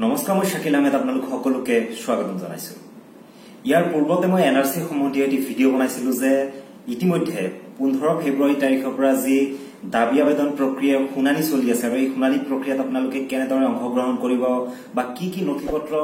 নমস্কাৰ, মই শাকিল আহমেদ আপোনালোক সকলোকে স্বাগতম জনাইছো। ইয়াৰ পূৰ্বতে মই এনআৰসি সম্বন্ধীয় এটি ভিডিঅ' বনাইছিলো যে ইতিমধ্যে 15 ফেব্ৰুৱাৰী তাৰিখৰ পৰা যি দাবী আবেদন প্ৰক্ৰিয়া শুনানি চলি আছে আৰু এই শুনানি প্ৰক্ৰিয়াত আপোনালোকে কেনেদৰে অংশগ্ৰহণ কৰিব বা কি কি নথিপত্ৰ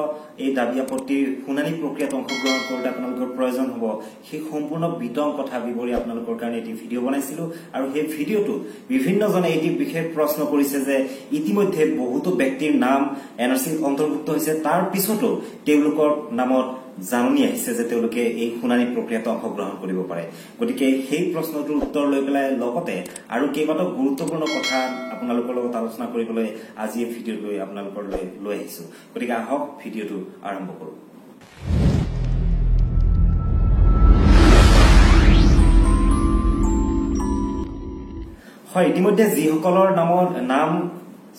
এই দাবী আপত্তিৰ শুনানি প্ৰক্ৰিয়াত অংশগ্ৰহণ কৰোঁতে আপোনালোকৰ প্ৰয়োজন হ'ব সেই সম্পূৰ্ণ বিতং কথা বিৱৰি আপোনালোকৰ কাৰণে এটি ভিডিঅ' বনাইছিলো। আৰু সেই ভিডিঅ'টো বিভিন্নজনে এটি বিশেষ প্ৰশ্ন কৰিছে যে ইতিমধ্যে বহুতো ব্যক্তিৰ নাম এনআৰসিত অন্তৰ্ভুক্ত হৈছে, তাৰ পিছতো তেওঁলোকৰ নামত জাননী আহিছে যে তেওঁলোকে এই শুনানি প্ৰক্ৰিয়াত অংশগ্ৰহণ কৰিব পাৰে। গতিকে সেই প্ৰশ্নটোৰ উত্তৰ লৈ পেলাই লগতে আৰু কেইবাটাও গুৰুত্বপূৰ্ণ কথা আপোনালোকৰ লগত আলোচনা কৰিবলৈ আজি এই ভিডিঅ' আপোনালোকৰ লৈ আহিছো। গতিকে আহক ভিডিঅ'টো আৰম্ভ কৰো। হয়, ইতিমধ্যে যিসকলৰ নাম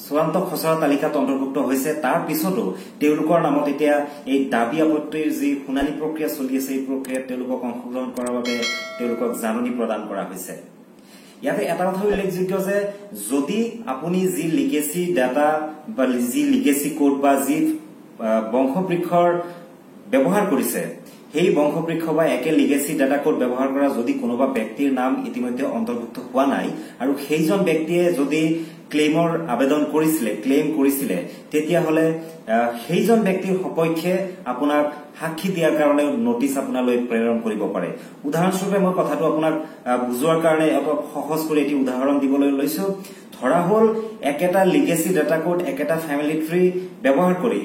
চূড়ান্ত খচৰা তালিকাত অন্তৰ্ভুক্ত হৈছে তাৰ পিছতো তেওঁলোকৰ নামত এতিয়া এই দাবী আপত্তিৰ যি শুনানি প্ৰক্ৰিয়া চলি আছে এই প্ৰক্ৰিয়াত তেওঁলোকক অংশগ্ৰহণ কৰাৰ বাবে তেওঁলোকক জাননী প্ৰদান কৰা হৈছে। ইয়াতে এটা কথা উল্লেখযোগ্য যে যদি আপুনি যি লিগেসি ডাটা বা যি লিগেসি কোড বা যি বংশবৃক্ষৰ ব্যৱহাৰ কৰিছে সেই বংশবৃক্ষ বা একে লিগেসি ডাটা কোড ব্যৱহাৰ কৰা যদি কোনোবা ব্যক্তিৰ নাম ইতিমধ্যে অন্তৰ্ভুক্ত হোৱা নাই আৰু সেইজন ব্যক্তিয়ে যদি ক্লেইমৰ আবেদন ক্লেইম কৰিছিলে তেতিয়াহলে সেইজন ব্যক্তিৰ সপক্ষে আপোনাক সাক্ষী দিয়াৰ কাৰণে নোটিছ আপোনালৈ প্ৰেৰণ কৰিব পাৰে। উদাহৰণস্বৰূপে মই কথাটো আপোনাক বুজোৱাৰ কাৰণে অলপ সহজ কৰি এটি উদাহৰণ দিবলৈ লৈছো। ধৰা হল একেটা লিগেসি ডাটা কোড একেটা ফ্যামিলি ট্ৰি ব্যৱহাৰ কৰি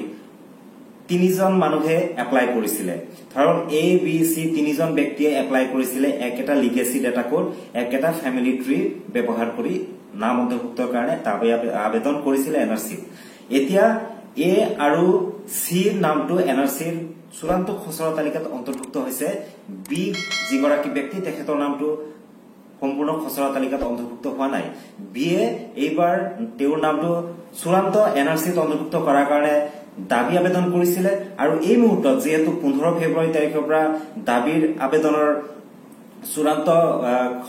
তিনিজন মানুহে এপ্লাই কৰিছিলে। ধৰক এ বি চি তিনিজন ব্যক্তিয়ে এপ্লাই কৰিছিলে একেটা লিগেসি ডাটা কোড একেটা ফ্যামিলি ট্ৰি ব্যৱহাৰ কৰি নাম অন্তৰ্ভুক্তৰ কাৰণে দাবী আবেদন কৰিছিলে এনআৰসি। এতিয়া এ আৰু চিৰ নামটো এনআৰসিৰ চূড়ান্ত খচৰা তালিকাত অন্তৰ্ভুক্ত হৈছে। বি যিগৰাকী ব্যক্তি তেখেতৰ নামটো সম্পূৰ্ণ খচৰা তালিকাত অন্তৰ্ভুক্ত হোৱা নাই। বিয়ে এইবাৰ তেওঁৰ নামটো চূড়ান্ত এনআৰসিত অন্তৰ্ভুক্ত কৰাৰ কাৰণে দাবী আবেদন কৰিছিলে আৰু এই মুহূৰ্তত যিহেতু 15 ফেব্ৰুৱাৰী তাৰিখৰ পৰা দাবীৰ আবেদনৰ চূড়ান্ত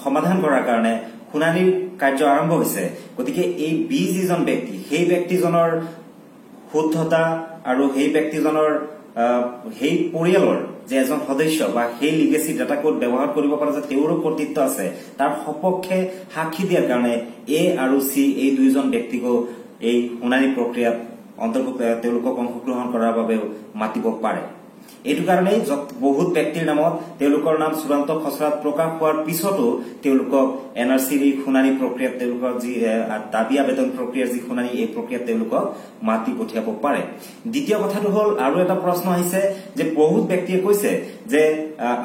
সমাধান কৰাৰ কাৰণে শুনানিৰ কাৰ্য আৰম্ভ হৈছে। গতিকে এই বি যিজন ব্যক্তি সেই ব্যক্তিজনৰ শুদ্ধতা আৰু সেই ব্যক্তিজনৰ সেই পৰিয়ালৰ যে এজন সদস্য বা সেই লিগেসি ডাটা কোড ব্যৱহাৰ কৰিব পৰা যে তেওঁৰো কৰ্তৃত্ব আছে তাৰ সপক্ষে সাক্ষী দিয়াৰ কাৰণে এ আৰু চি এই দুইজন ব্যক্তিকো এই শুনানি প্ৰক্ৰিয়াত অন্তৰ্ভুক্ত তেওঁলোকক অংশগ্ৰহণ কৰাৰ বাবে মাতিব পাৰে। এইটো কাৰণেই বহুত ব্যক্তিৰ নামত তেওঁলোকৰ নাম চূড়ান্ত খচৰাত প্ৰকাশ হোৱাৰ পিছতো তেওঁলোকক এনআৰসিৰ এই শুনানি প্ৰক্ৰিয়াত তেওঁলোকৰ যি দাবী আবেদন প্ৰক্ৰিয়াৰ যি শুনানি এই প্ৰক্ৰিয়াত তেওঁলোকক মাতি পঠিয়াব পাৰে। দ্বিতীয় কথাটো হল আৰু এটা প্ৰশ্ন আহিছে যে বহুত ব্যক্তিয়ে কৈছে যে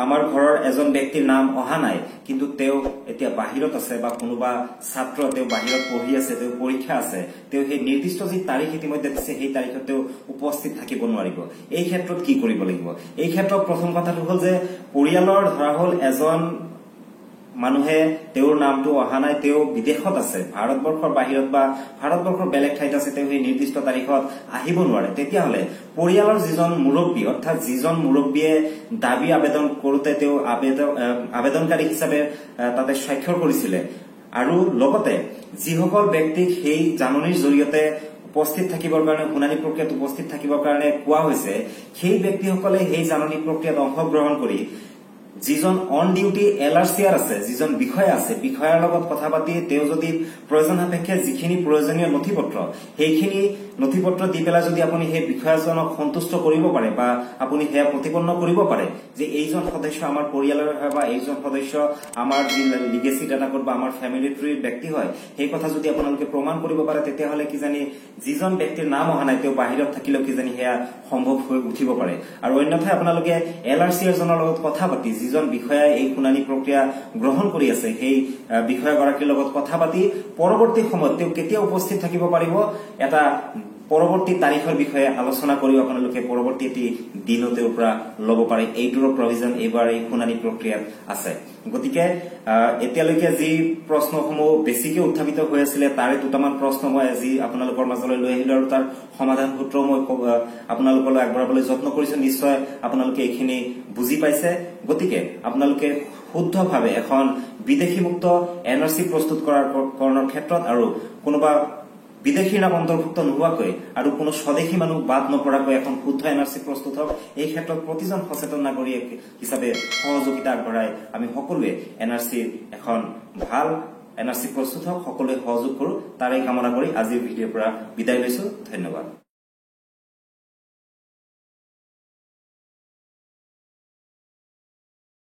আমাৰ ঘৰৰ এজন ব্যক্তিৰ নাম অহা নাই কিন্তু তেওঁ এতিয়া বাহিৰত আছে বা কোনোবা ছাত্ৰ তেওঁ বাহিৰত পঢ়ি আছে, তেওঁ পৰীক্ষা আছে, তেওঁ সেই নিৰ্দিষ্ট যি তাৰিখ ইতিমধ্যে দিছে সেই তাৰিখত তেওঁ উপস্থিত থাকিব নোৱাৰিব। এই ক্ষেত্ৰত কি কৰিব লাগিব? এই ক্ষেত্ৰত প্ৰথম কথাটো হল যে পৰিয়ালৰ ধৰা হল এজন মানুহে তেওঁৰ নামটো অহা নাই, তেওঁ বিদেশত আছে, ভাৰতবৰ্ষৰ বাহিৰত বা ভাৰতবৰ্ষৰ বেলেগ ঠাইত আছে, তেওঁ সেই নিৰ্দিষ্ট তাৰিখত আহিব নোৱাৰে। তেতিয়াহলে পৰিয়ালৰ যিজন মুৰব্বী অৰ্থাৎ যিজন মুৰব্বীয়ে দাবী আবেদন কৰোতে তেওঁ আবেদনকাৰী হিচাপে তাতে স্বাক্ষৰ কৰিছিলে আৰু লগতে যিসকল ব্যক্তিক সেই জাননীৰ জৰিয়তে উপস্থিত থাকিবৰ কাৰণে শুনানি প্ৰক্ৰিয়াত উপস্থিত থাকিবৰ কাৰণে কোৱা হৈছে সেই ব্যক্তিসকলে সেই জাননী প্ৰক্ৰিয়াত অংশগ্ৰহণ কৰি যিজন অন ডিউটি এলআৰচিআৰ আছে, যিজন বিষয়া আছে, বিষয়াৰ লগত কথা পাতি তেওঁ যদি প্ৰয়োজন সাপেক্ষে যিখিনি প্ৰয়োজনীয় নথিপত্ৰ সেইখিনি নথিপত্ৰ দি পেলাই যদি আপুনি সেই বিষয়াজনক সন্তুষ্ট কৰিব পাৰে বা আপুনি সেয়া প্ৰতিপন্ন কৰিব পাৰে যে এইজন সদস্য আমাৰ পৰিয়ালৰ হয় বা এইজন সদস্য আমাৰ যি লিগেসি ডাটা কোড বা আমাৰ ফ্যামিলি ট্ৰিৰ ব্যক্তি হয়, সেই কথা যদি আপোনালোকে প্ৰমাণ কৰিব পাৰে তেতিয়াহলে কিজানি যিজন ব্যক্তিৰ নাম অহা নাই তেওঁ বাহিৰত থাকিলেও কিজানি সেয়া সম্ভৱ হৈ উঠিব পাৰে। আৰু অন্যথাই আপোনালোকে এলআৰচিআৰ জনৰ লগত কথা পাতি যিজন বিষয়াই এই শুনানি প্ৰক্ৰিয়া গ্ৰহণ কৰি আছে সেই বিষয়াগৰাকীৰ লগত কথা পাতি পৰৱৰ্তী সময়ত তেওঁ কেতিয়া উপস্থিত থাকিব পাৰিব এটা পৰৱৰ্তী তাৰিখৰ বিষয়ে আলোচনা কৰি আপোনালোকে পৰৱৰ্তী এটি দিনো তেওঁৰ পৰা ল'ব পাৰে। এইটোৰ প্ৰভিজন এইবাৰ এই শুনানি প্ৰক্ৰিয়াত আছে। গতিকে এতিয়ালৈকে যি প্ৰশ্নসমূহ বেছিকে উত্থাপিত হৈ আছিলে তাৰে দুটামান প্ৰশ্ন মই আজি আপোনালোকৰ মাজলৈ লৈ আহিলো আৰু তাৰ সমাধান সূত্ৰ মই আপোনালোকলৈ আগবঢ়াবলৈ যত্ন কৰিছো। নিশ্চয় আপোনালোকে এইখিনি বুজি পাইছে। গতিকে আপোনালোকে শুদ্ধভাৱে এখন বিদেশী মুক্ত এনআৰসি প্ৰস্তুত কৰাৰ ক্ষেত্ৰত আৰু কোনোবা বিদেশীৰ নাম অন্তৰ্ভুক্ত নোহোৱাকৈ আৰু কোনো স্বদেশী মানুহ বাদ নপৰাকৈ এখন শুদ্ধ এনআৰচি প্ৰস্তুত হওক। এই ক্ষেত্ৰত প্ৰতিজন সচেতন নাগৰিক হিচাপে সহযোগিতা আগবঢ়াই আমি সকলোৱে এনআৰচিৰ এখন ভাল এনআৰচি প্ৰস্তুত হওক, সকলোৱে সহযোগ কৰো, তাৰে কামনা কৰি আজিৰ ভিডিঅ'ৰ পৰা বিদায় লৈছো। ধন্যবাদ।